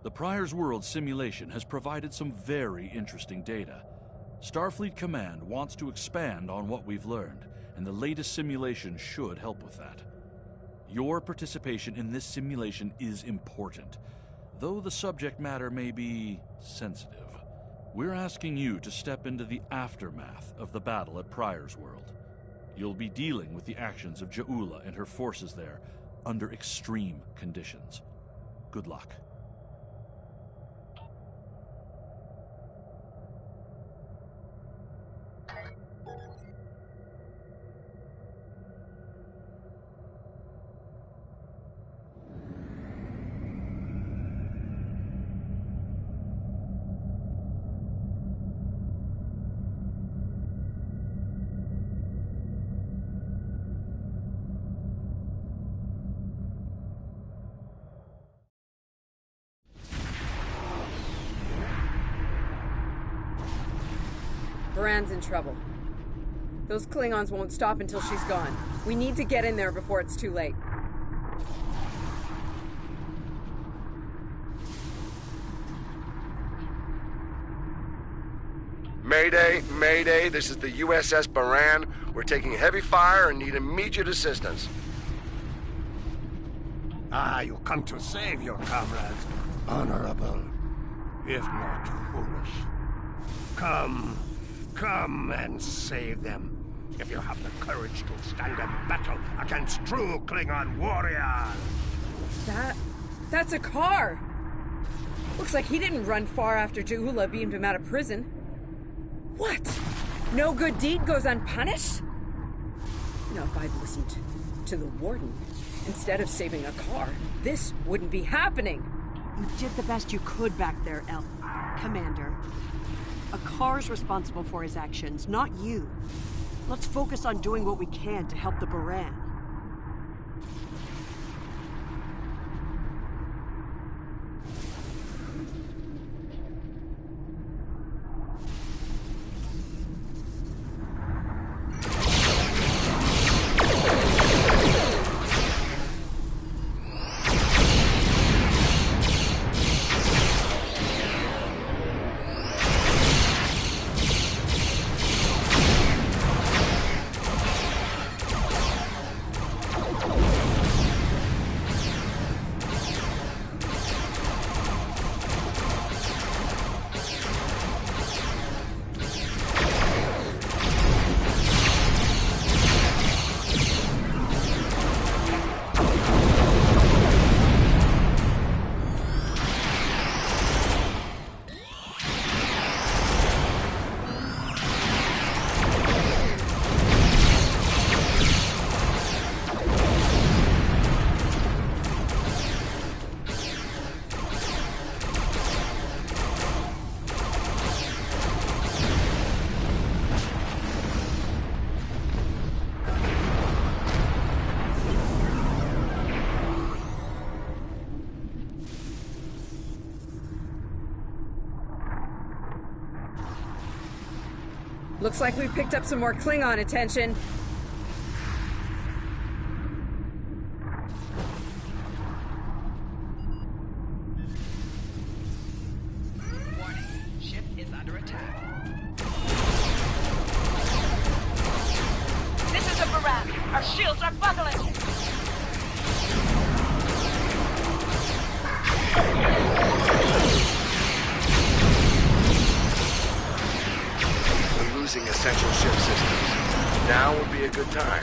The Prior's World simulation has provided some very interesting data. Starfleet Command wants to expand on what we've learned, and the latest simulation should help with that. Your participation in this simulation is important, though the subject matter may be sensitive. We're asking you to step into the aftermath of the battle at Prior's World. You'll be dealing with the actions of Ja'ula and her forces there under extreme conditions. Good luck. Baran's in trouble. Those Klingons won't stop until she's gone. We need to get in there before it's too late. Mayday, Mayday, this is the USS Baran. We're taking heavy fire and need immediate assistance. You come to save your comrades, honorable, if not foolish. Come and save them, if you have the courage to stand in battle against true Klingon warriors. That's a car! Looks like he didn't run far after Ja'ula beamed him out of prison. What? No good deed goes unpunished? You know, if I'd listened to the Warden instead of saving a car, this wouldn't be happening. You did the best you could back there, Commander. A car's responsible for his actions, not you. Let's focus on doing what we can to help the Baran. Looks like we picked up some more Klingon attention. Warning, ship is under attack. This is a Baran. Our shields are buckling. Losing essential ship systems. Now would be a good time.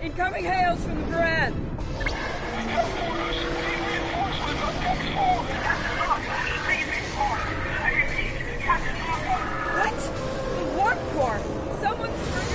Incoming hails from the Baran! What? The Warp Core! Someone's turned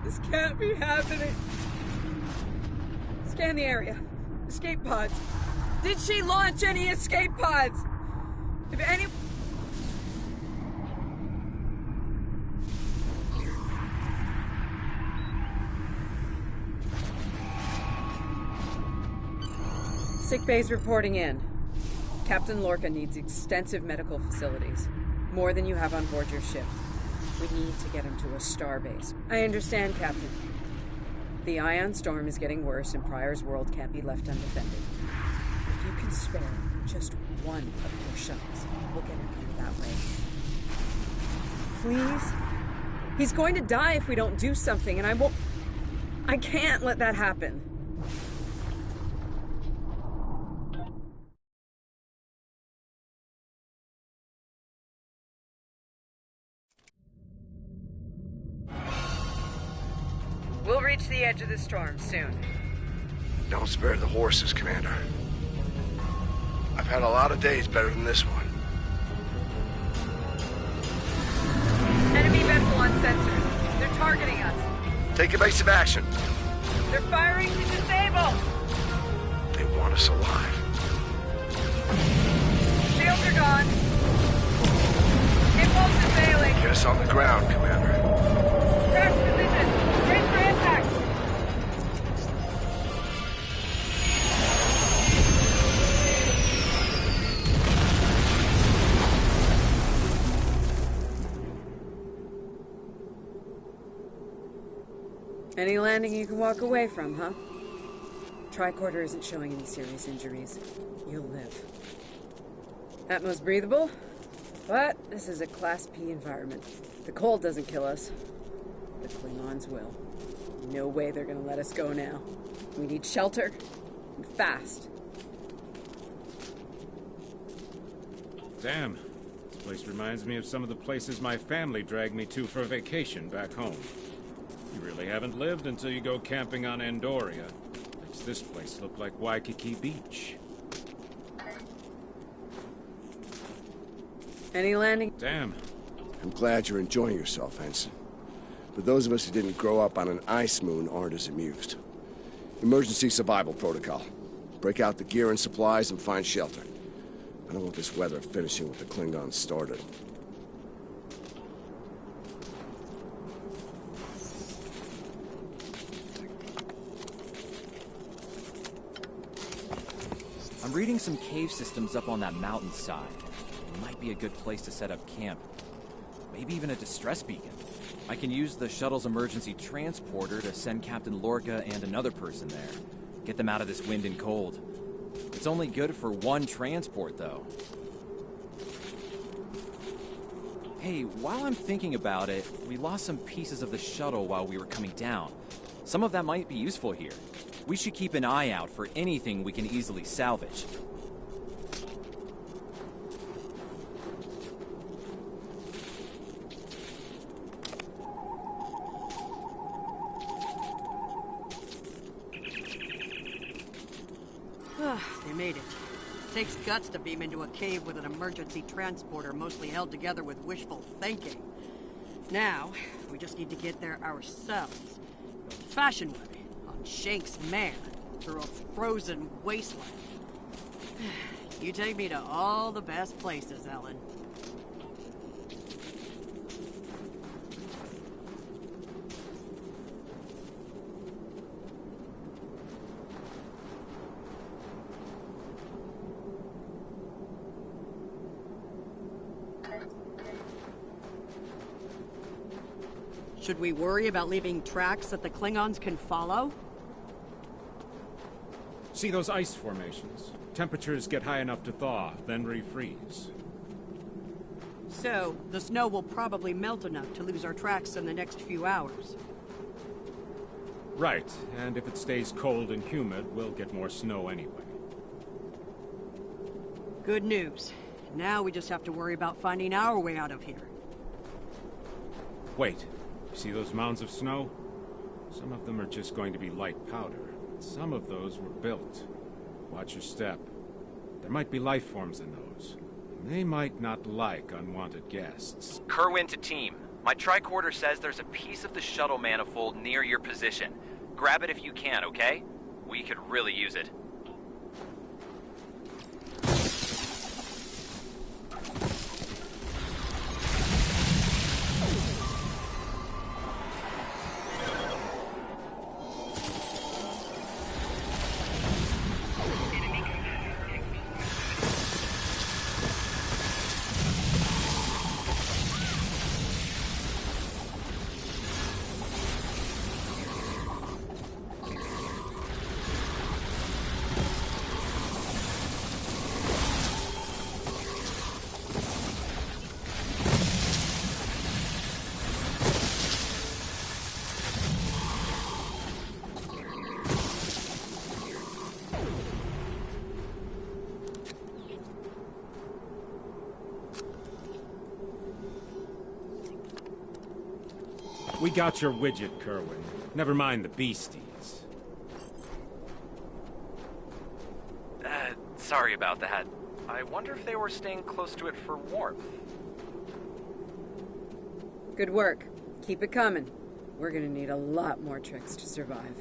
This can't be happening. Scan the area. Escape pods. Did she launch any escape pods? If any... Sick bay's reporting in. Captain Lorca needs extensive medical facilities. More than you have on board your ship. We need to get him to a starbase. I understand, Captain. The ion storm is getting worse and Pryor's world can't be left undefended. If you can spare just one of your shuttles, we'll get him here that way. Please? He's going to die if we don't do something, and I can't let that happen. We'll reach the edge of the storm soon. Don't spare the horses, Commander. I've had a lot of days better than this one. Enemy vessel on sensors. They're targeting us. Take evasive action. They're firing to disable. They want us alive. Shields are gone. Impulse is failing. Get us on the ground, Commander. Crash position. Brace for impact. Any landing you can walk away from, huh? Tricorder isn't showing any serious injuries. You'll live. Atmos breathable, but this is a Class P environment. The cold doesn't kill us. The Klingons will. No way they're gonna let us go now. We need shelter, and fast. Damn. This place reminds me of some of the places my family dragged me to for a vacation back home. You really haven't lived until you go camping on Andoria. Makes this place look like Waikiki Beach. Any landing? Damn. I'm glad you're enjoying yourself, Ensign. But those of us who didn't grow up on an ice moon aren't as amused. Emergency survival protocol. Break out the gear and supplies and find shelter. I don't want this weather finishing what the Klingons started. I'm reading some cave systems up on that mountainside. It might be a good place to set up camp. Maybe even a distress beacon. I can use the shuttle's emergency transporter to send Captain Lorca and another person there. Get them out of this wind and cold. It's only good for one transport, though. Hey, while I'm thinking about it, we lost some pieces of the shuttle while we were coming down. Some of that might be useful here. We should keep an eye out for anything we can easily salvage. They made it. Takes guts to beam into a cave with an emergency transporter mostly held together with wishful thinking. Now, we just need to get there ourselves. The old-fashioned way, on Shank's mare, through a frozen wasteland. You take me to all the best places, Ellen. Should we worry about leaving tracks that the Klingons can follow? See those ice formations? Temperatures get high enough to thaw, then refreeze. So, the snow will probably melt enough to lose our tracks in the next few hours. Right, and if it stays cold and humid, we'll get more snow anyway. Good news. Now we just have to worry about finding our way out of here. Wait. See those mounds of snow? Some of them are just going to be light powder. Some of those were built. Watch your step. There might be life forms in those. And they might not like unwanted guests. Kerwin to team. My tricorder says there's a piece of the shuttle manifold near your position. Grab it if you can, okay? We could really use it. We got your widget, Kerwin. Never mind the beasties. Sorry about that. I wonder if they were staying close to it for warmth. Good work. Keep it coming. We're gonna need a lot more tricks to survive.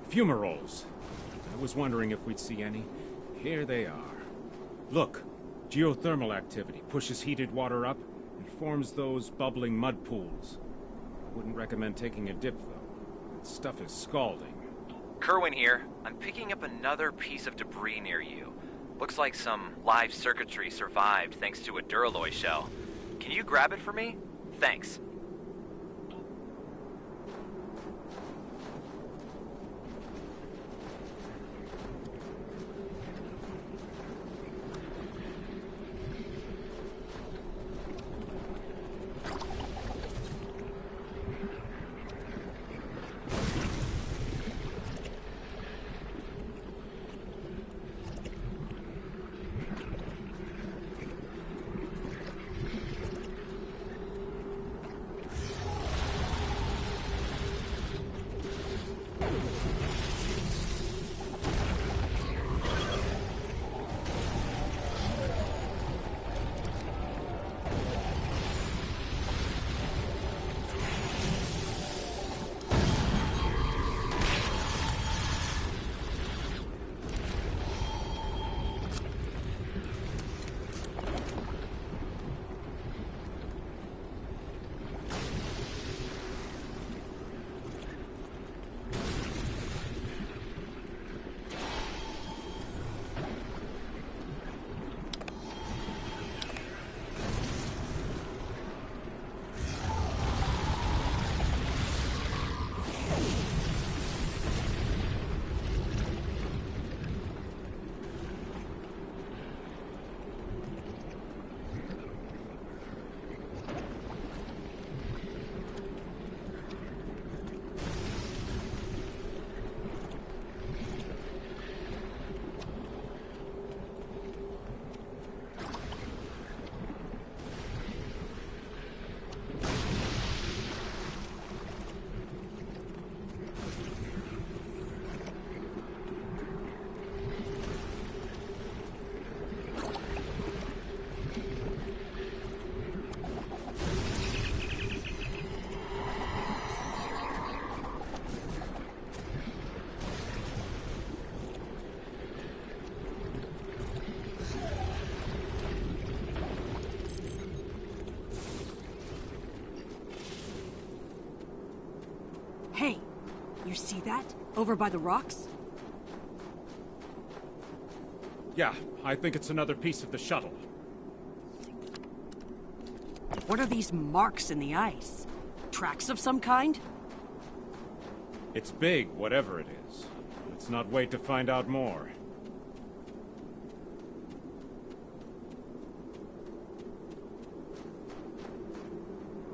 Fumaroles. I was wondering if we'd see any. Here they are. Look, geothermal activity pushes heated water up and forms those bubbling mud pools. Wouldn't recommend taking a dip, though. That stuff is scalding. Kerwin here. I'm picking up another piece of debris near you. Looks like some live circuitry survived thanks to a Duralloy shell. Can you grab it for me? Thanks. Hey, you see that? Over by the rocks? Yeah, I think it's another piece of the shuttle. What are these marks in the ice? Tracks of some kind? It's big, whatever it is. Let's not wait to find out more.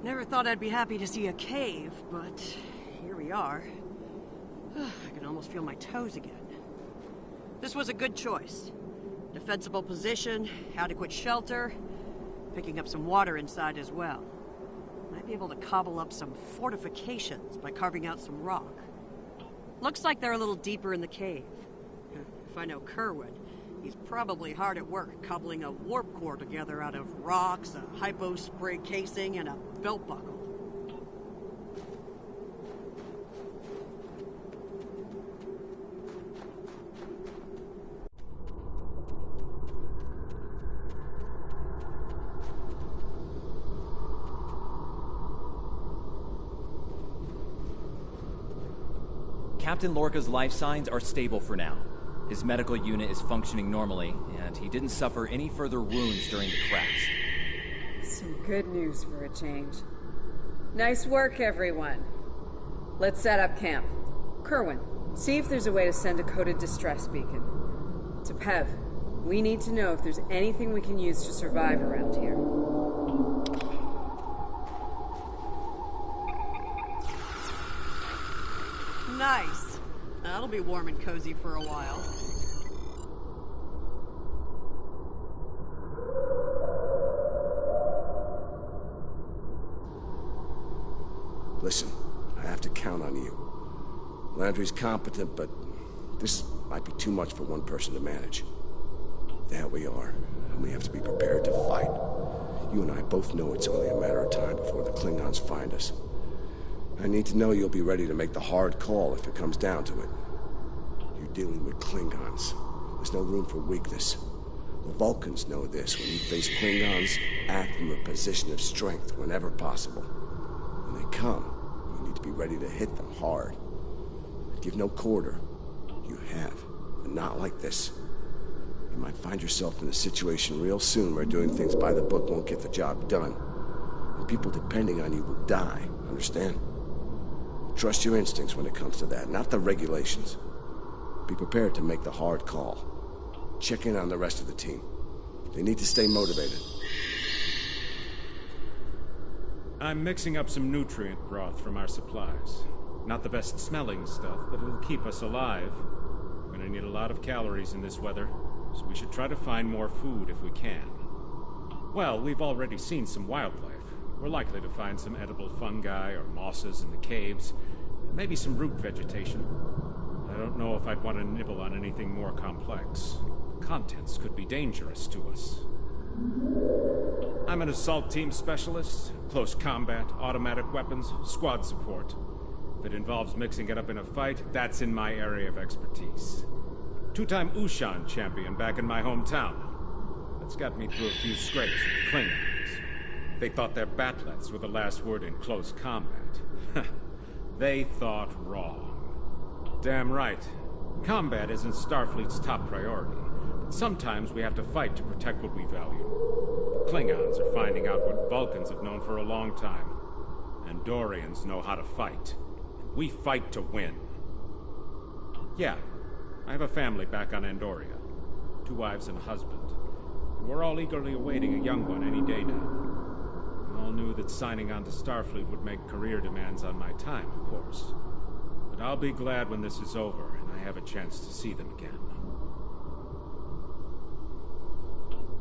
Never thought I'd be happy to see a cave, but here we are. I can almost feel my toes again. This was a good choice. Defensible position, adequate shelter, picking up some water inside as well. Might be able to cobble up some fortifications by carving out some rock. Looks like they're a little deeper in the cave. If I know Kerwin, He's probably hard at work cobbling a warp core together out of rocks, a hypo spray casing, and a belt buckle. Captain Lorca's life signs are stable for now. His medical unit is functioning normally, and he didn't suffer any further wounds during the crash. Some good news for a change. Nice work, everyone. Let's set up camp. Kerwin, see if there's a way to send a coded distress beacon. To Pev, we need to know if there's anything we can use to survive around here. Nice. That'll be warm and cozy for a while. Listen, I have to count on you. Landry's competent, but this might be too much for one person to manage. There we are, and we have to be prepared to fight. You and I both know it's only a matter of time before the Klingons find us. I need to know you'll be ready to make the hard call if it comes down to it. You're dealing with Klingons. There's no room for weakness. The Vulcans know this. When you face Klingons, act from a position of strength whenever possible. When they come, you need to be ready to hit them hard. Give no quarter. You have, but not like this. You might find yourself in a situation real soon where doing things by the book won't get the job done. And people depending on you will die, understand? Trust your instincts when it comes to that, not the regulations. Be prepared to make the hard call. Check in on the rest of the team. They need to stay motivated. I'm mixing up some nutrient broth from our supplies. Not the best smelling stuff, but it'll keep us alive. We're gonna need a lot of calories in this weather, so we should try to find more food if we can. Well, we've already seen some wildlife. We're likely to find some edible fungi or mosses in the caves, maybe some root vegetation. I don't know if I'd want to nibble on anything more complex. The contents could be dangerous to us. I'm an assault team specialist, close combat, automatic weapons, squad support. If it involves mixing it up in a fight, that's in my area of expertise. Two-time Ushan champion back in my hometown. That's got me through a few scrapes with the Klingons. They thought their batlets were the last word in close combat. They thought wrong. Damn right. Combat isn't Starfleet's top priority, but sometimes we have to fight to protect what we value. The Klingons are finding out what Vulcans have known for a long time. Andorians know how to fight. We fight to win. Yeah, I have a family back on Andoria. 2 wives and a husband. And we're all eagerly awaiting a young one any day now. We all knew that signing on to Starfleet would make career demands on my time, of course. But I'll be glad when this is over and I have a chance to see them again.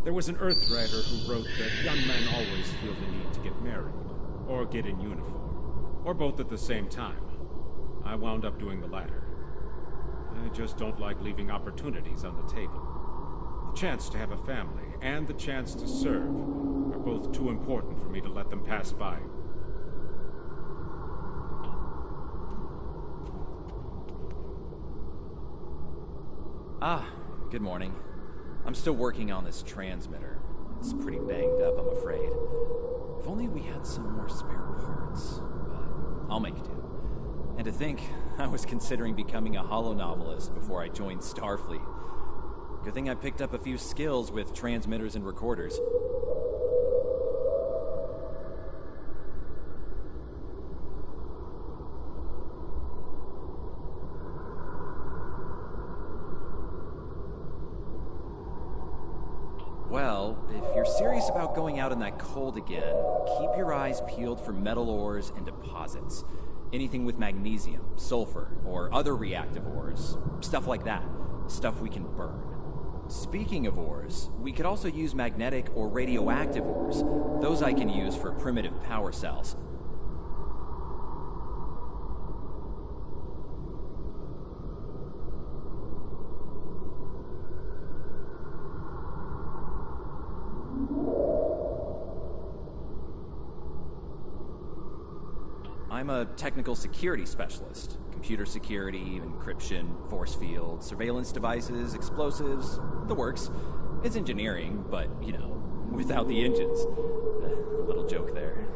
There was an Earthrider who wrote that young men always feel the need to get married, or get in uniform, or both at the same time. I wound up doing the latter. I just don't like leaving opportunities on the table. The chance to have a family and the chance to serve are both too important for me to let them pass by. Good morning. I'm still working on this transmitter. It's pretty banged up, I'm afraid. If only we had some more spare parts. But I'll make do. And to think, I was considering becoming a holonovelist before I joined Starfleet. Good thing I picked up a few skills with transmitters and recorders. Well, if you're serious about going out in that cold again, keep your eyes peeled for metal ores and deposits. Anything with magnesium, sulfur, or other reactive ores. Stuff like that. Stuff we can burn. Speaking of ores, we could also use magnetic or radioactive ores. Those I can use for primitive power cells. I'm a technical security specialist. Computer security, encryption, force field, surveillance devices, explosives, the works. It's engineering, but, you know, without the engines. A little joke there.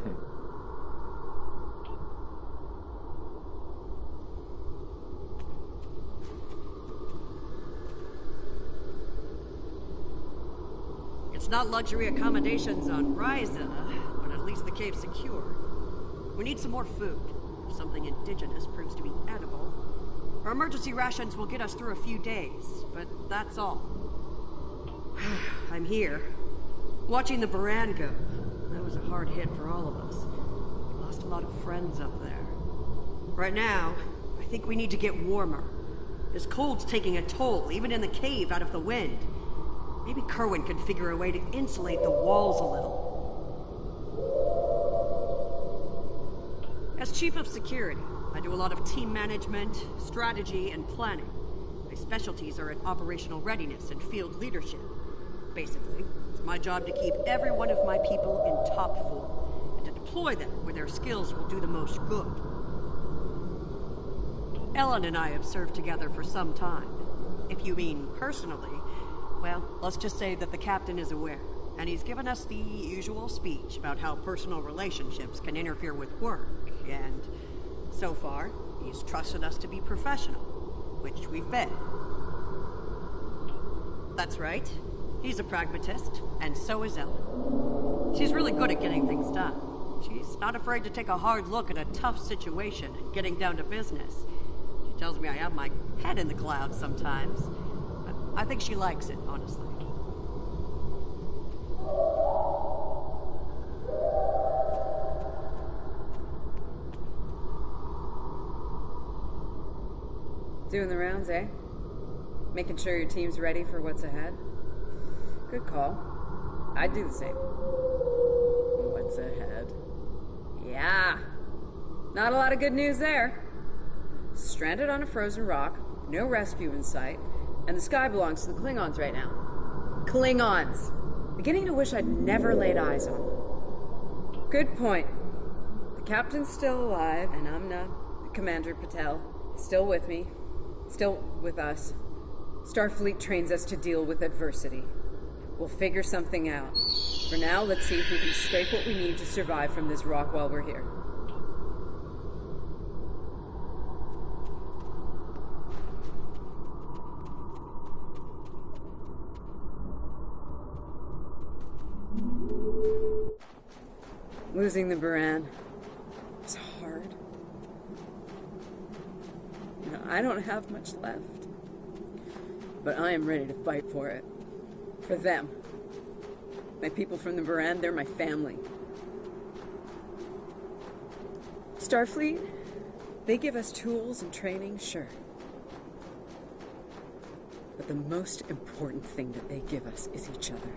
It's not luxury accommodations on Ryza, but at least the cave's secure. We need some more food. If something indigenous proves to be edible, our emergency rations will get us through a few days, but that's all. I'm here, watching the Baran go. That was a hard hit for all of us. We lost a lot of friends up there. Right now, I think we need to get warmer. This cold's taking a toll, even in the cave out of the wind. Maybe Kerwin could figure a way to insulate the walls a little. As Chief of Security, I do a lot of team management, strategy, and planning. My specialties are in operational readiness and field leadership. Basically, it's my job to keep every one of my people in top form, and to deploy them where their skills will do the most good. Ellen and I have served together for some time. If you mean personally, well, let's just say that the captain is aware, and he's given us the usual speech about how personal relationships can interfere with work, and so far, he's trusted us to be professional, which we've been. That's right. He's a pragmatist, and so is Ellen. She's really good at getting things done. She's not afraid to take a hard look at a tough situation and getting down to business. She tells me I have my head in the clouds sometimes. I think she likes it, honestly. Doing the rounds, eh? Making sure your team's ready for what's ahead? Good call. I'd do the same. What's ahead? Yeah. Not a lot of good news there. Stranded on a frozen rock, no rescue in sight, and the sky belongs to the Klingons right now. Klingons! Beginning to wish I'd never laid eyes on them. Good point. The captain's still alive, and Amna, Commander Patel, is still with me. Still with us. Starfleet trains us to deal with adversity. We'll figure something out. For now, let's see if we can scrape what we need to survive from this rock while we're here. Losing the Baran was hard. You know, I don't have much left. But I am ready to fight for it. For them. My people from the Baran, they're my family. Starfleet, they give us tools and training, sure. But the most important thing that they give us is each other.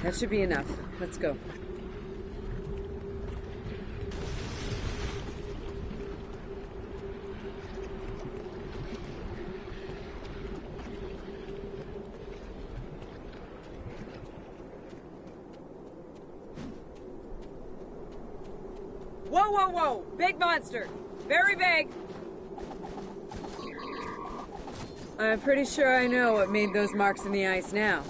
That should be enough. Let's go. Whoa, whoa, whoa! Big monster! Very big! I'm pretty sure I know what made those marks in the ice now.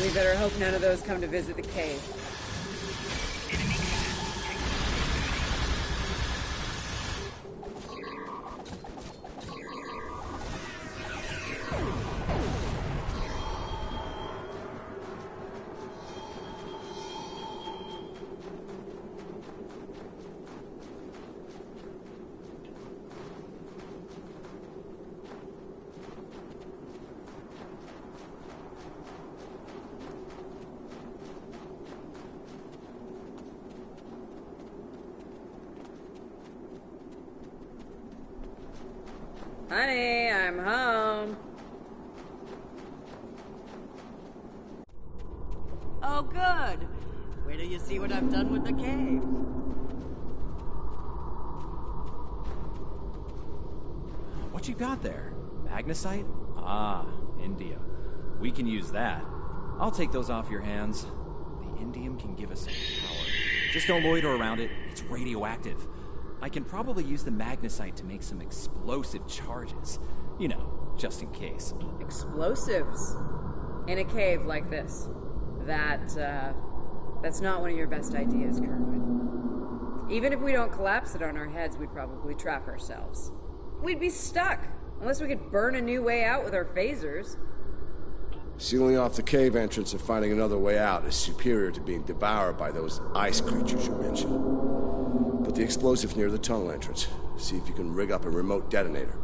We better hope none of those come to visit the cave. Honey, I'm home. Oh, good. Wait till you see what I've done with the cave. What you got there? Magnesite? Ah, indium. We can use that. I'll take those off your hands. The indium can give us some power. Just don't loiter around it. It's radioactive. I can probably use the magnesite to make some explosive charges. You know, just in case. Explosives? In a cave like this. That's not one of your best ideas, Kerwin. Even if we don't collapse it on our heads, we'd probably trap ourselves. We'd be stuck, unless we could burn a new way out with our phasers. Sealing off the cave entrance and finding another way out is superior to being devoured by those ice creatures you mentioned. Put the explosive near the tunnel entrance. See if you can rig up a remote detonator.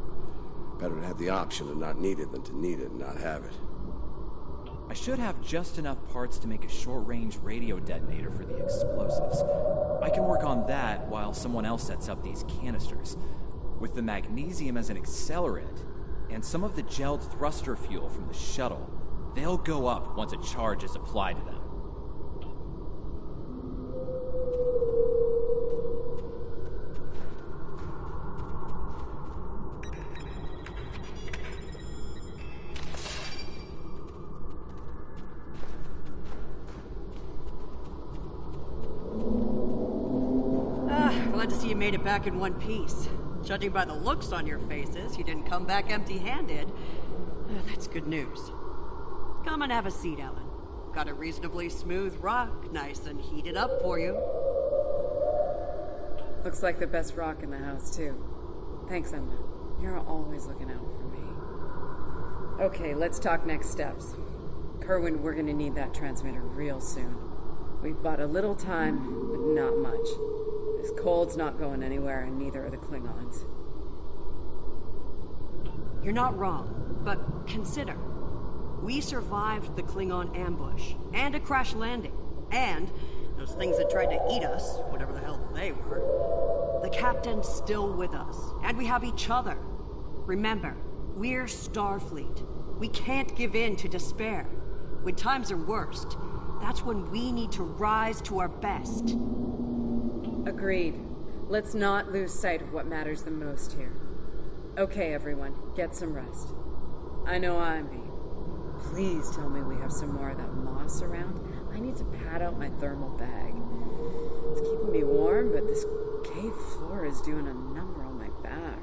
Better to have the option of not need it than to need it and not have it. I should have just enough parts to make a short-range radio detonator for the explosives. I can work on that while someone else sets up these canisters. With the magnesium as an accelerant, and some of the gelled thruster fuel from the shuttle, they'll go up once a charge is applied to them. Glad to see you made it back in one piece. Judging by the looks on your faces, you didn't come back empty-handed. That's good news. Come and have a seat, Ellen. Got a reasonably smooth rock, nice and heated up for you. Looks like the best rock in the house, too. Thanks, Emma. You're always looking out for me. Okay, let's talk next steps. Kerwin, we're gonna need that transmitter real soon. We've bought a little time, but not much. This cold's not going anywhere, and neither are the Klingons. You're not wrong, but consider. We survived the Klingon ambush, and a crash landing, and those things that tried to eat us, whatever the hell they were. The captain's still with us, and we have each other. Remember, we're Starfleet. We can't give in to despair. When times are worst, that's when we need to rise to our best. Agreed. Let's not lose sight of what matters the most here. Okay, everyone, get some rest. I know I'm being. Please tell me we have some more of that moss around. I need to pad out my thermal bag. It's keeping me warm, but this cave floor is doing a number on my back.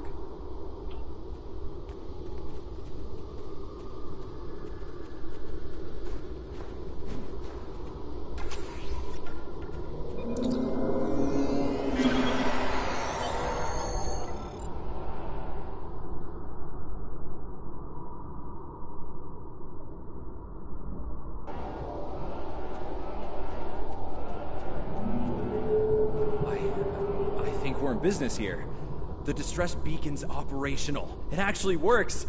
Business here. The distress beacon's operational. It actually works.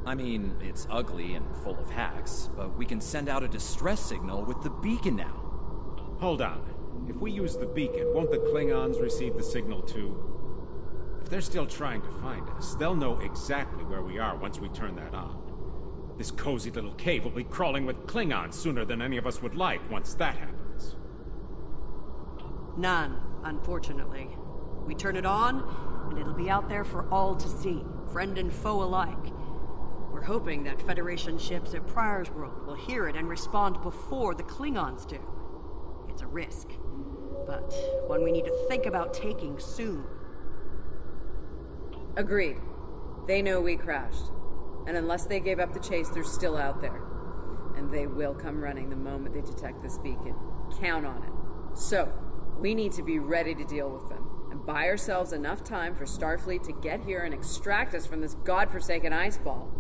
I mean, it's ugly and full of hacks, but we can send out a distress signal with the beacon now. Hold on. If we use the beacon, won't the Klingons receive the signal too? If they're still trying to find us, they'll know exactly where we are once we turn that on. This cozy little cave will be crawling with Klingons sooner than any of us would like once that happens. None, unfortunately. We turn it on, and it'll be out there for all to see, friend and foe alike. We're hoping that Federation ships at Pryor's World will hear it and respond before the Klingons do. It's a risk, but one we need to think about taking soon. Agreed. They know we crashed. And unless they gave up the chase, they're still out there. And they will come running the moment they detect this beacon. Count on it. So, we need to be ready to deal with them, and buy ourselves enough time for Starfleet to get here and extract us from this godforsaken ice ball.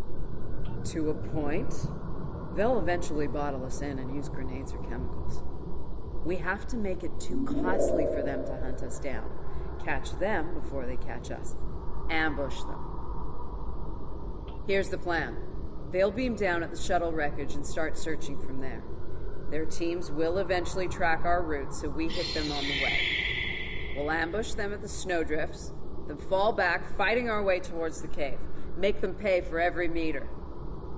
To a point, they'll eventually bottle us in and use grenades or chemicals. We have to make it too costly for them to hunt us down. Catch them before they catch us. Ambush them. Here's the plan. They'll beam down at the shuttle wreckage and start searching from there. Their teams will eventually track our route, so we hit them on the way. We'll ambush them at the snowdrifts, then fall back, fighting our way towards the cave. Make them pay for every meter.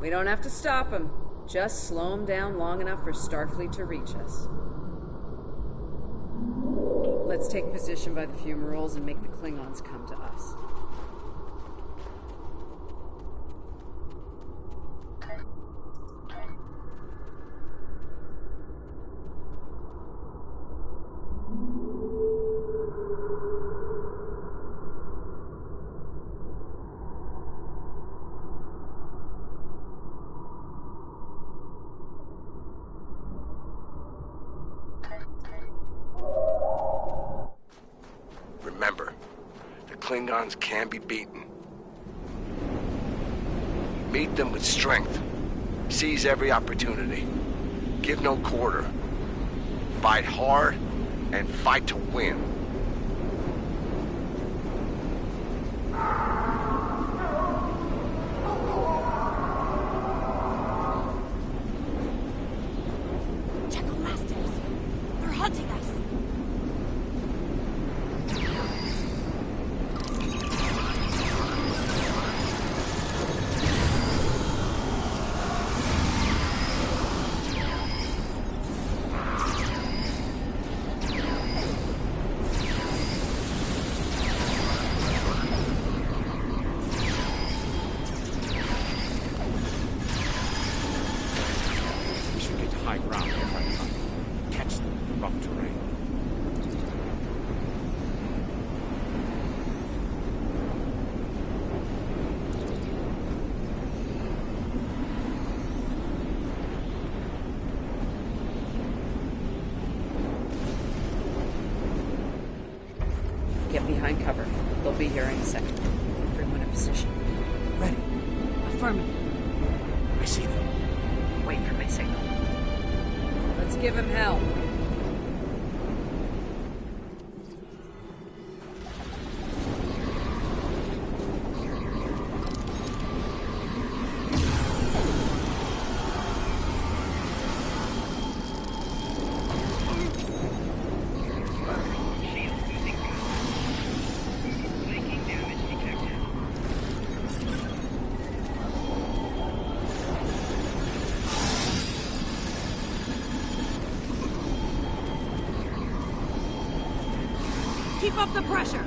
We don't have to stop them, just slow them down long enough for Starfleet to reach us. Let's take position by the fumaroles and make the Klingons come to us. Remember, the Klingons can be beaten. Meet them with strength. Seize every opportunity. Give no quarter. Fight hard and fight to win. Masters! They're hunting us! Get behind cover. They'll be here in a second. Everyone in position. Ready. Affirmative. I see them. Wait for my signal. Let's give him hell. Keep up the pressure!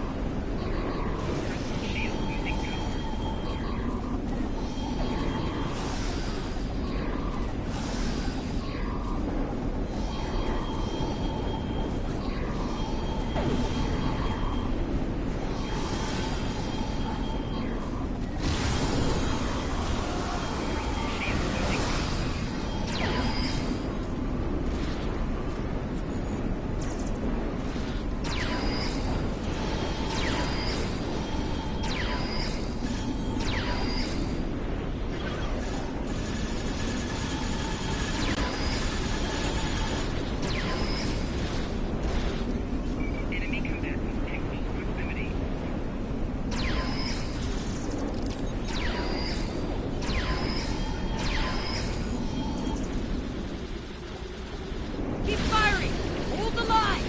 Keep firing! Hold the line!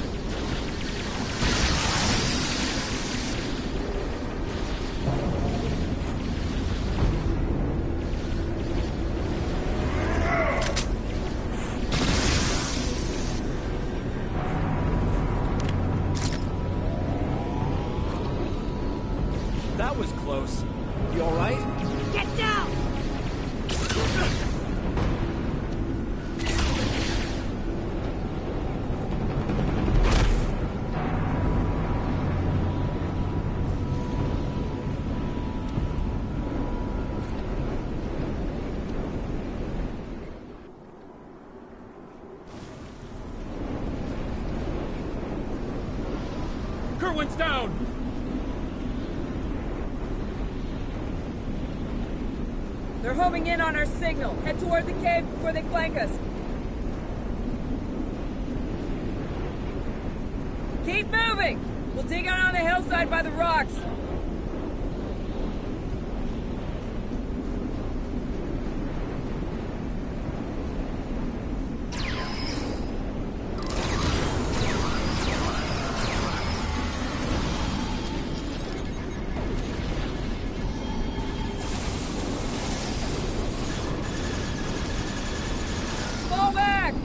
That was close. You alright? Get down! one's down! They're homing in on our signal. Head toward the cave before they flank us. Keep moving! We'll dig out on the hillside by the rocks.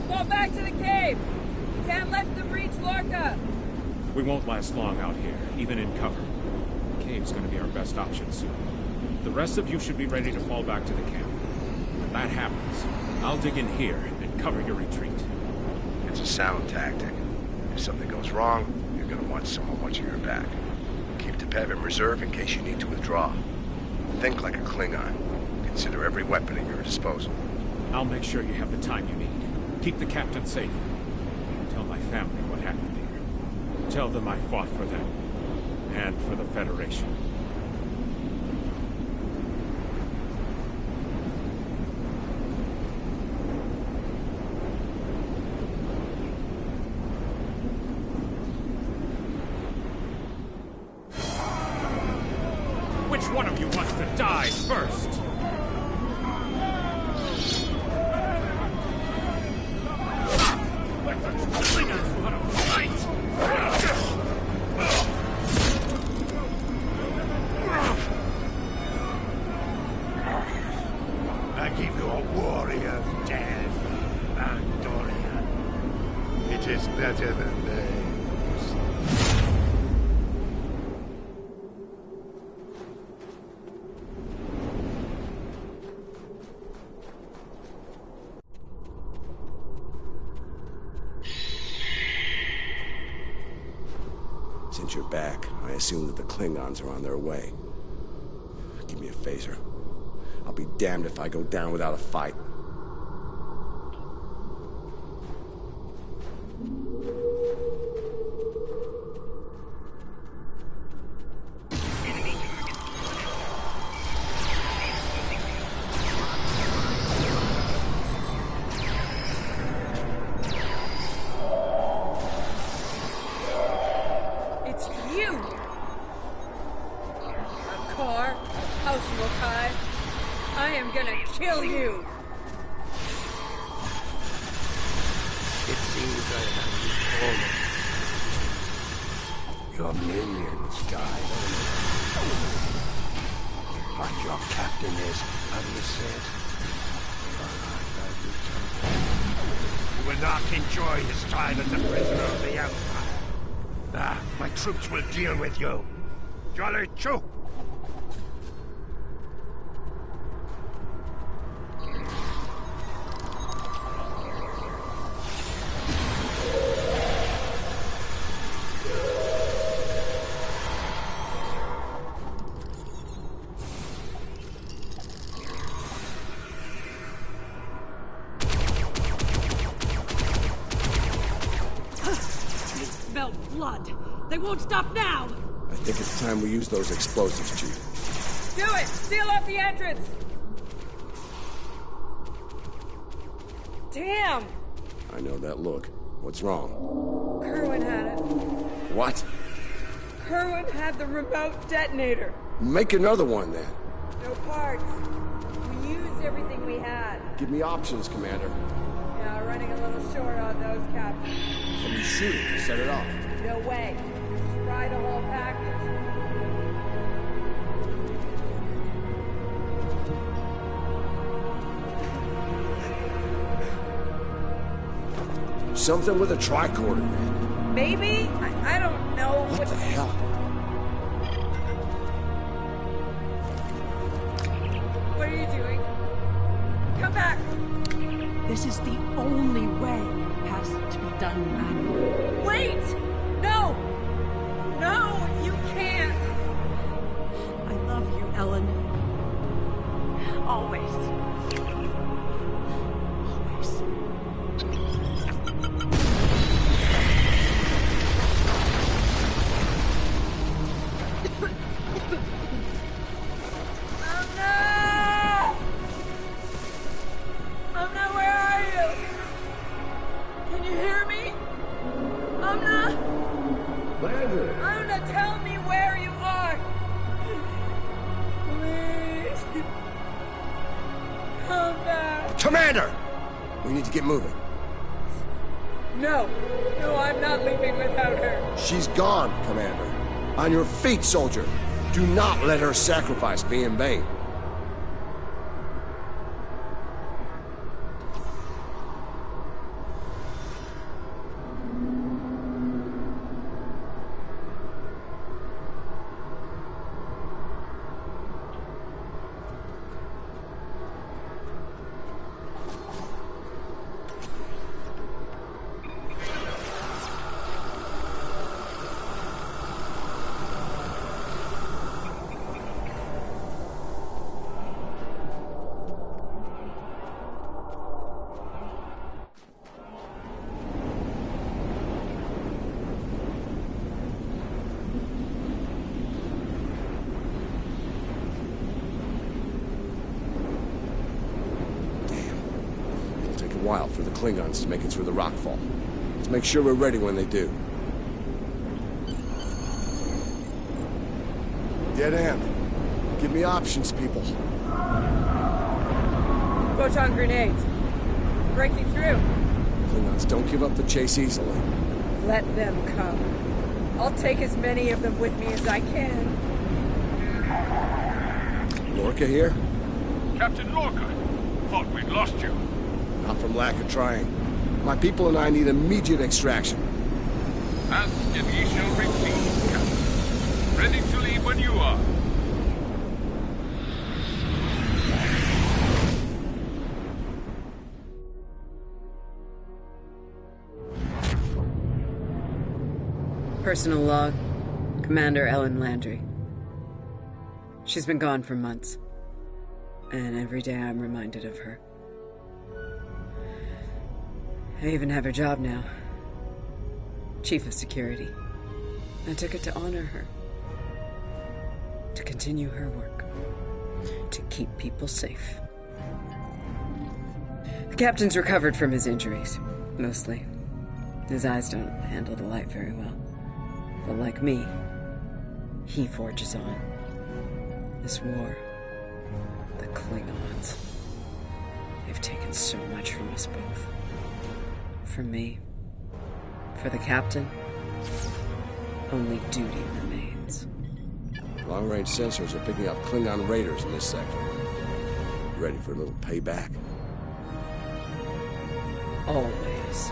Fall back to the cave! You can't let them reach Lorca! We won't last long out here, even in cover. The cave's gonna be our best option soon. The rest of you should be ready to fall back to the camp. When that happens, I'll dig in here and cover your retreat. It's a sound tactic. If something goes wrong, you're gonna want someone watching your back. Keep Tepev in reserve in case you need to withdraw. Think like a Klingon. Consider every weapon at your disposal. I'll make sure you have the time you need. Keep the captain safe. Tell my family what happened here. Tell them I fought for them. And for the Federation. Which one of you wants to die first? I give you a warrior's death, Andoria. It is better than theirs. Since you're back, I assume that the Klingons are on their way. Give me a phaser. I'll be damned if I go down without a fight. It's you! Akar, House Mokai. I am gonna kill you! It seems I have been Your minions died but your captain is unsaid. He will not enjoy his time as a prisoner of the Empire. My troops will deal with you. Jolly Chu! Smell blood. They won't stop now. I think it's time we use those explosives, Chief. Do it! Seal off the entrance! Damn! I know that look. What's wrong? Kerwin had it. What? Kerwin had the remote detonator. Make another one, then. No parts. We used everything we had. Give me options, Commander. Yeah, running a little short on those, Captain. Can we shoot it to set it off? No way. Just fry the whole package. Something with a tricorder, man. Maybe? I don't know. What the hell? What are you doing? Come back! This is the only way. It has to be done manually. Wait! No! No, you can't! I love you, Ellen. Always. Always. Luna, tell me where you are! Please. Come back. Commander! We need to get moving. No, I'm not leaving without her. She's gone, Commander. On your feet, soldier. Do not let her sacrifice be in vain. While for the Klingons to make it through the rockfall. Let's make sure we're ready when they do. Dead end. Give me options, people. Photon grenades. Breaking through. Klingons don't give up the chase easily. Let them come. I'll take as many of them with me as I can. Lorca here? Captain Lorca. Thought we'd lost you. Not from lack of trying. My people and I need immediate extraction. Ask and ye shall receive, Captain. Ready to leave when you are. Personal log. Commander Ellen Landry. She's been gone for months. And every day I'm reminded of her. I even have her job now. Chief of Security. I took it to honor her. To continue her work. To keep people safe. The captain's recovered from his injuries. Mostly. His eyes don't handle the light very well. But like me, he forges on. This war, the Klingons, they've taken so much from us both. For me, for the captain, only duty remains. Long-range sensors are picking up Klingon raiders in this sector. Ready for a little payback? Always.